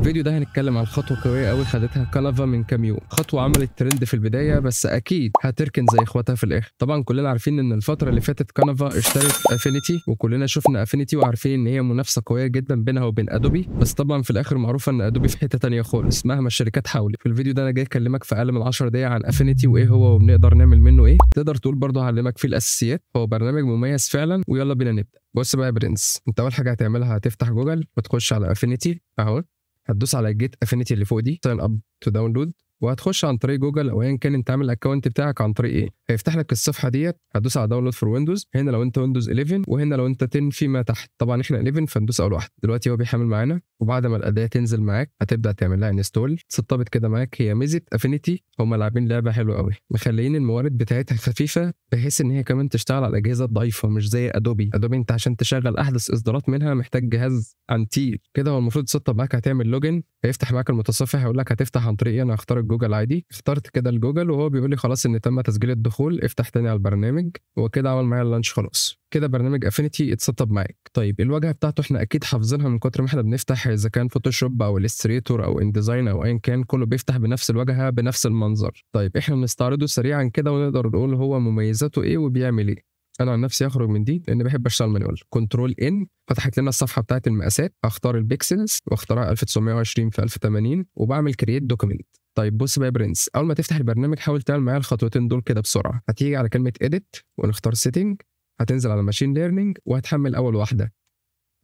الفيديو ده هنتكلم عن خطوة قوية قوي خدتها كانفا من كام يوم، خطوة عملت ترند في البداية بس أكيد هتركن زي إخواتها في الآخر. طبعا كلنا عارفين إن الفترة اللي فاتت كانفا اشترت افينيتي، وكلنا شفنا افينيتي وعارفين إن هي منافسة قوية جدا بينها وبين أدوبي، بس طبعا في الآخر معروفة إن أدوبي في حتة تانية خالص مهما الشركات حاولت. في الفيديو ده أنا جاي أكلمك في أقل من 10 دقايق عن افينيتي وإيه هو وبنقدر نعمل منه إيه، تقدر تقول برضه هعلمك فيه الأساسيات. هو برنامج مميز فعلا، ويلا بينا نبدأ. بص بقى يا برنس، أنت أول حاجة هتعملها هتفتح جوجل وتخش على افينيتي أهو، هتدوس على جيت افينيتي اللي فوق دي ساين اب تو داونلود، وهتخش عن طريق جوجل او ايا كان انت عامل الاكونت بتاعك عن طريق ايه. هيفتح لك الصفحه ديت، هتدوس على داونلود فور ويندوز، هنا لو انت ويندوز 11 وهنا لو انت 10 فيما تحت. طبعا احنا 11 فندوس اول واحده. دلوقتي هو بيحمل معانا، وبعد ما الاداه تنزل معاك هتبدا تعمل لها انستول، تسطبت كده معاك. هي ميزه افينيتي هم لاعبين لعبه حلوه قوي، مخليين الموارد بتاعتها خفيفه بحيث ان هي كمان تشتغل على اجهزه ضعيفه مش زي ادوبي. ادوبي انت عشان تشغل احدث اصدارات منها محتاج جهاز عنتيل كده. هو المفروض تسطب معاك، هتعمل لوجن، هيفتح معاك المتصفح هيقول لك هتفتح عن طريق ايه. انا هختار الجوجل عادي، اخترت كده الجوجل وهو بيقول لي خلاص ان تم تسجيل الدخول، افتح تاني على البرنامج. هو كده عمل معايا اللانش خلاص، كده برنامج افينيتي اتسطب معاك. طيب الواجهه بتاعته احنا اكيد حافظينها من كتر ما احنا بنفتح، اذا كان فوتوشوب او الستريتور او انديزاين او ايا كان، كله بيفتح بنفس الواجهه بنفس المنظر. طيب احنا بنستعرضه سريعا كده ونقدر نقول هو مميزاته ايه وبيعمل ايه. انا عن نفسي هخرج من دي لان بحب اشتغل مانوال. كنترول ان فتحت لنا الصفحه بتاعت المقاسات، هختار البيكسلز واختارها 1920 في 1080 وبعمل كرييت دوكيمنت. طيب بص بقى يا برنس، اول ما تفتح البرنامج حاول تعمل معايا الخطوتين دول كده بسرعه. هتيجي على كلمه اديت ونختار سيتنج، هتنزل على ماشين ليرنينج وهتحمل اول واحده.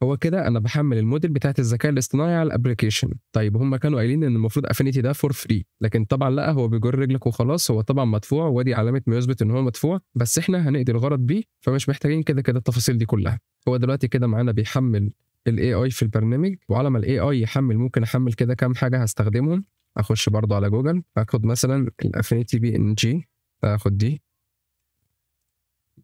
هو كده انا بحمل الموديل بتاعت الذكاء الاصطناعي على الابلكيشن. طيب هم كانوا قايلين ان المفروض افينيتي ده فور فري، لكن طبعا لا، هو بيجر رجلك وخلاص. هو طبعا مدفوع، ودي علامه ما يثبت ان هو مدفوع، بس احنا هنقضي الغرض بيه فمش محتاجين كده التفاصيل دي كلها. هو دلوقتي كده معانا بيحمل الاي اي في البرنامج، وعلى ما الاي اي يحمل ممكن احمل كده كام حاجه هستخدمهم. اخش برضو على جوجل، هاخد مثلا الافينيتي بي ان جي، هاخد دي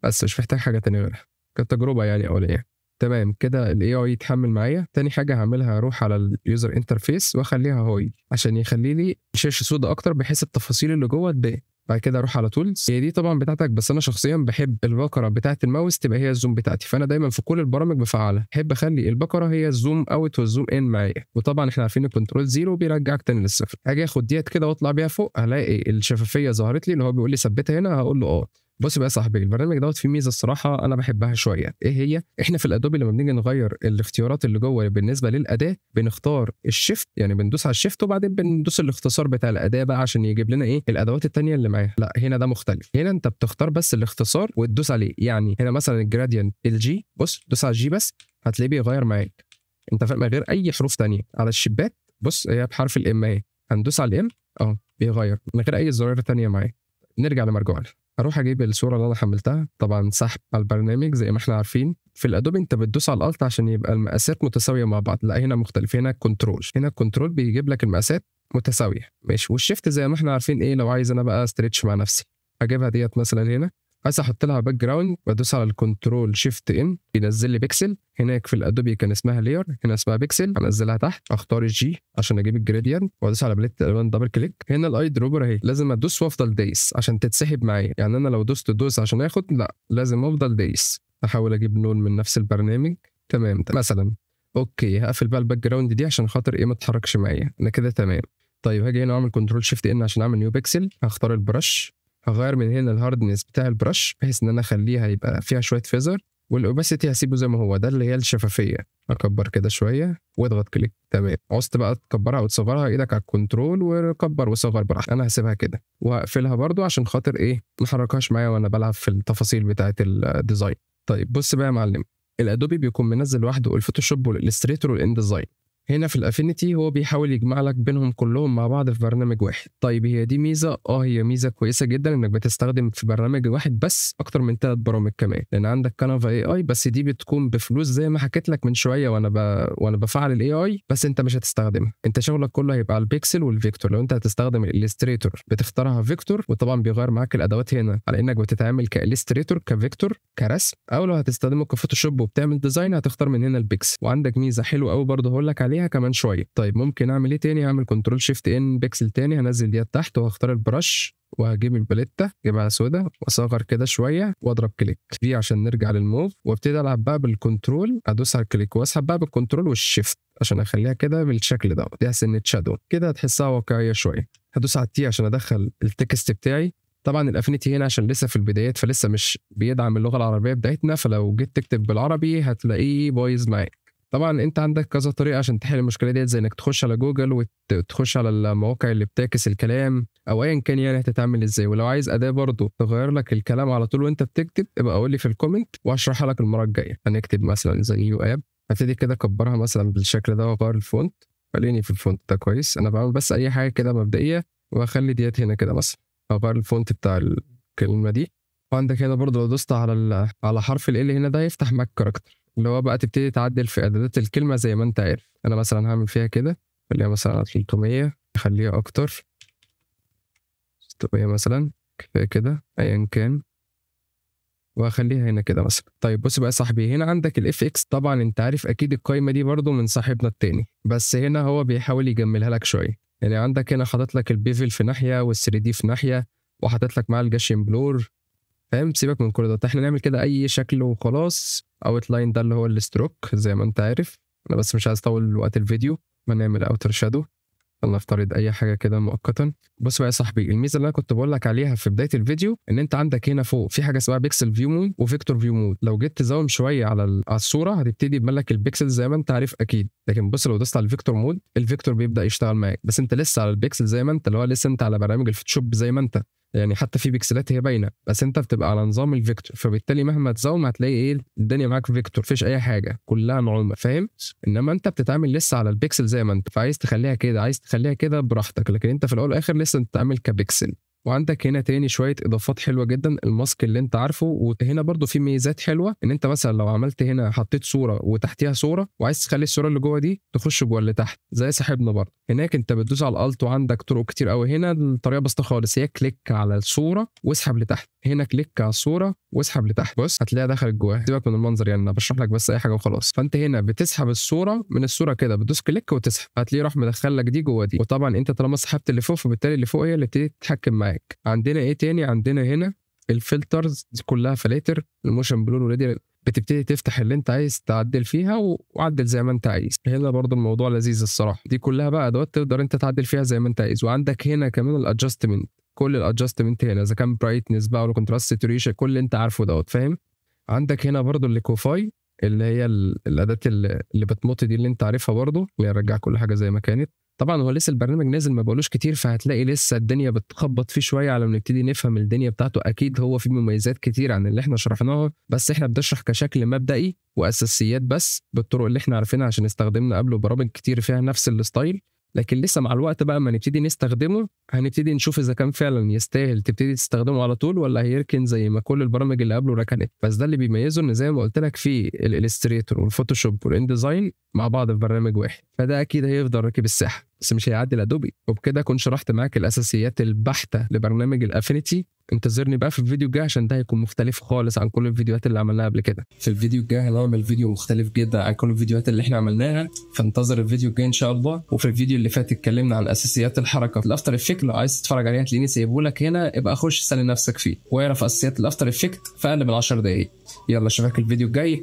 بس مش محتاج حاجه تانية غيرها كتجربه يعني اوليه. تمام كده الاي اي يتحمل معايا. تاني حاجه هعملها هروح على اليوزر انترفيس واخليها هاي عشان يخلي لي شاشه سوداء اكتر بحيث التفاصيل اللي جوه تبان. بعد كده اروح على تولز، هي دي طبعا بتاعتك، بس انا شخصيا بحب البقره بتاعت الماوس تبقى هي الزوم بتاعتي، فانا دايما في كل البرامج بفعلها بحب اخلي البقره هي الزوم اوت والزوم ان معايا. وطبعا احنا عارفين الكنترول زيرو بيرجعك تاني للصفر. هاجي اخد ديت كده واطلع بيها فوق، هلاقي الشفافيه ظهرت لي اللي هو بيقول لي ثبتها هنا، هقول له اه. بص بقى يا صاحبي، البرنامج دوت فيه ميزه الصراحه انا بحبها شويه. ايه هي؟ احنا في الادوبي لما بنيجي نغير الاختيارات اللي جوه بالنسبه للاداه بنختار الشيفت، يعني بندوس على الشيفت وبعدين بندوس الاختصار بتاع الاداه بقى عشان يجيب لنا ايه الادوات التانيه اللي معاها. لا هنا ده مختلف، هنا انت بتختار بس الاختصار وتدوس عليه. يعني هنا مثلا الجراديانت الجي، بص دوس على الجي بس هتلاقيه بيغير معاك، انت فاهم، من غير اي حروف تانيه. على الشباك بص هي بحرف الام اهي، هندوس على الام بيغير من غير اي زرار تانيه معاه. نرجع لمرجوعنا، اروح اجيب الصوره اللي انا حملتها، طبعا سحب على البرنامج زي ما احنا عارفين. في الادوبي انت بتدوس على الالت عشان يبقى المقاسات متساويه مع بعض، لا هنا مختلف، هنا كنترول، هنا الكنترول بيجيب لك المقاسات متساويه ماشي. والشيفت زي ما احنا عارفين ايه، لو عايز انا بقى استريتش مع نفسي هجيبها ديت مثلا هنا، عايز احط لها باك جراوند بدوس على الكنترول شيفت ان ينزل لي بيكسل. هناك في الادوبي كان اسمها لير، هنا اسمها بيكسل، هنزلها تحت، اختار الجي عشان اجيب الجريدينت وادوس على بليت الالوان دبل كليك. هنا الاي دروبر اهي لازم ادوس وافضل دايس عشان تتسحب معايا، يعني انا لو دوست دوس عشان اخد، لا لازم افضل دايس. احاول اجيب لون من نفس البرنامج. تمام مثلا اوكي، هقفل بقى الباك جراوند دي عشان خاطر ايه ما تتحركش معايا، انا كده تمام. طيب هاجي هنا اعمل كنترول شيفت ان عشان اعمل نيو بيكسل، هختار البرش، هغير من هنا الهاردنس بتاع البرش بحيث ان انا اخليها يبقى فيها شويه فيزر، والاوباسيتي هسيبه زي ما هو، ده اللي هي الشفافيه. اكبر كده شويه واضغط كليك. تمام، عوزت بقى تكبرها او تصغرها ايدك على الكنترول وكبر وصغر براحتك. انا هسيبها كده وهقفلها برضو عشان خاطر ايه ما حركهاش معايا وانا بلعب في التفاصيل بتاعه الديزاين. طيب بص بقى يا معلم، الادوبي بيكون منزل لوحده الفوتوشوب والالستريتور والانديزاين. هنا في الافينيتي هو بيحاول يجمع لك بينهم كلهم مع بعض في برنامج واحد. طيب هي دي ميزه، هي ميزه كويسه جدا انك بتستخدم في برنامج واحد بس اكتر من 3 برامج كمان، لان عندك كانفا اي اي بس دي بتكون بفلوس زي ما حكيت لك من شويه وانا بفعل الاي اي، بس انت مش هتستخدمها، انت شغلك كله هيبقى على البيكسل والفيكتور. لو انت هتستخدم الالستريتور بتختارها فيكتور، وطبعا بيغير معاك الادوات هنا على انك بتتعامل كالستريتور كفيكتور كرسم، او لو هتستخدمه كفوتوشوب وبتعمل ديزاين هتختار من هنا البيكسل. وعندك ميزه حلوه قوي برضه هقول لك عليها، عليها كمان شويه. طيب ممكن اعمل ايه تاني؟ هعمل كنترول شيفت ان بيكسل تاني، هنزل ديت تحت وهختار البرش وهجيب الباليتا اجيبها سودا واصغر كده شويه واضرب كليك في عشان نرجع للموف، وابتدي العب بقى بالكنترول، ادوس على الكليك واسحب بقى بالكنترول والشيفت عشان اخليها كده بالشكل ده، دي سنه شادو كده هتحسها واقعيه شويه. هدوس على التي عشان ادخل التكست بتاعي. طبعا الافينيتي هنا عشان لسه في البدايات فلسه مش بيدعم اللغه العربيه بتاعتنا، فلو جيت تكتب بالعربي هتلاقيه بايظ معاك. طبعا انت عندك كذا طريقه عشان تحل المشكله ديت، زي انك تخش على جوجل وتخش على المواقع اللي بتعكس الكلام او ايا كان يعني هتتعمل ازاي. ولو عايز اداه برضه تغير لك الكلام على طول وانت بتكتب ابقى قول لي في الكومنت واشرحها لك المره الجايه. هنكتب مثلا زي يو اب، هبتدي كده اكبرها مثلا بالشكل ده واغير الفونت، خليني في الفونت ده كويس. انا بعمل بس اي حاجه كده مبدئيه واخلي ديت هنا كده مثلا، اغير الفونت بتاع الكلمه دي. وعندك هنا برضه لو دوست على حرف ال هنا ده يفتح معاك كاركتر اللي هو بقى تبتدي تعدل في اعدادات الكلمه زي ما انت عارف. انا مثلا هعمل فيها كده، خليها مثلا على 300، اخليها اكتر 600 مثلا، كفايه كده ايا كان، واخليها هنا كده مثلا. طيب بص بقى يا صاحبي، هنا عندك الاف اكس، طبعا انت عارف اكيد القايمه دي برضو من صاحبنا التاني، بس هنا هو بيحاول يجملها لك شويه. يعني عندك هنا حاطط لك البيفل في ناحيه وال3 دي في ناحيه، وحاطط لك معاه الجاشين بلور، فاهم؟ سيبك من كل ده، احنا نعمل كده اي شكل وخلاص. اوت لاين ده اللي هو الستروك زي ما انت عارف، انا بس مش عايز اطول وقت الفيديو. ما نعمل اوتر شادو، نفترض اي حاجه كده مؤقتا. بص بقى يا صاحبي، الميزه اللي انا كنت بقول لك عليها في بدايه الفيديو ان انت عندك هنا فوق في حاجه اسمها بيكسل فيو مود وفيكتور فيو مود. لو جيت تزوم شويه على الصوره هتبتدي يبان البيكسل زي ما انت عارف اكيد، لكن بص لو دوست على الفيكتور مود الفيكتور بيبدا يشتغل معاك، بس انت لسه على البيكسل زي ما انت، اللي هو لسه انت على برامج الفوتوشوب زي ما انت، يعني حتى في بيكسلات هي باينه، بس انت بتبقى على نظام الفيكتور، فبالتالي مهما تزوم هتلاقي ايه الدنيا معاك فيكتور، مفيش اي حاجه كلها نعومه، فاهم؟ انما انت بتتعامل لسه على البيكسل زي ما انت، فعايز تخليها كده عايز تخليها كده براحتك، لكن انت في الاول والاخر لسه بتتعامل كبيكسل. وعندك هنا تاني شويه اضافات حلوه جدا، الماسك اللي انت عارفه، وهنا برضو في ميزات حلوه ان انت مثلا لو عملت هنا حطيت صوره وتحتيها صوره وعايز تخلي الصوره اللي جوه دي تخش جوه اللي تحت زي صاحبنا برضه، هناك انت بتدوس على الالت وعندك طرق كتير قوي. هنا الطريقه بسيطه خالص، هي كليك على الصوره واسحب لتحت، هنا كليك على الصوره واسحب لتحت، بص هتلاقيها دخلت جواها. سيبك من المنظر يعني انا بشرح لك بس اي حاجه وخلاص. فانت هنا بتسحب الصوره من الصوره كده، بتدوس كليك وتسحب، هتلاقيه راح مدخل لك دي جوه دي. وطبعا انت طالما سحبت اللي فوق فبالتالي اللي فوق هي اللي بتبتدي تتحكم معاك. عندنا ايه تاني؟ عندنا هنا الفلترز دي كلها فلاتر، الموشن بلور وريدي، بتبتدي تفتح اللي انت عايز تعدل فيها وعدل زي ما انت عايز. هنا برضو الموضوع لذيذ الصراحه، دي كلها بقى ادوات تقدر انت تعدل فيها زي ما انت عايز. وعندك هنا كمان الادجستمنت، كل الادجستمنت هنا اذا كان برايتنس بقى ولا كونتراست ساتوريشن كل اللي انت عارفه دوت، فاهم؟ عندك هنا برضو الليكوفاي اللي هي الاداه اللي بتمط دي اللي انت عارفها برضو، اللي هرجع كل حاجه زي ما كانت. طبعا هو لسه البرنامج نازل ما بقولوش كتير، فهتلاقي لسه الدنيا بتخبط فيه شويه على ما نبتدي نفهم الدنيا بتاعته. اكيد هو فيه مميزات كتير عن اللي احنا شرحناها، بس احنا بنشرح كشكل مبدئي واساسيات بس بالطرق اللي احنا عارفينها عشان استخدمنا قبله برامج كتير فيها نفس الستايل. لكن لسه مع الوقت بقى ما نبتدي نستخدمه هنبتدي نشوف اذا كان فعلا يستاهل تبتدي تستخدمه على طول ولا هيركن زي ما كل البرامج اللي قبله ركنت. بس ده اللي بيميزه ان زي ما قلت لك في الالستريتور والفوتوشوب والانديزاين مع بعض في برنامج واحد، فده اكيد هيفضل راكب الساحه بس مش هيعدي الادوبي. وبكده اكون شرحت معاك الاساسيات البحته لبرنامج الافينيتي. انتظرني بقى في الفيديو الجاي عشان ده هيكون مختلف خالص عن كل الفيديوهات اللي عملناها قبل كده. في الفيديو الجاي هنعمل فيديو مختلف جدا عن كل الفيديوهات اللي احنا عملناها، فانتظر الفيديو الجاي ان شاء الله. وفي الفيديو اللي فات اتكلمنا عن اساسيات الحركه في الافتر افكت، لو عايز تتفرج عليها هتلاقيني سايبه لك هنا، ابقى خش سالي نفسك فيه واعرف اساسيات الافتر افكت في اقل من 10 دقايق. يلا اشوفك الفيديو الجاي،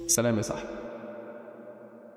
سلام يا صاحبي.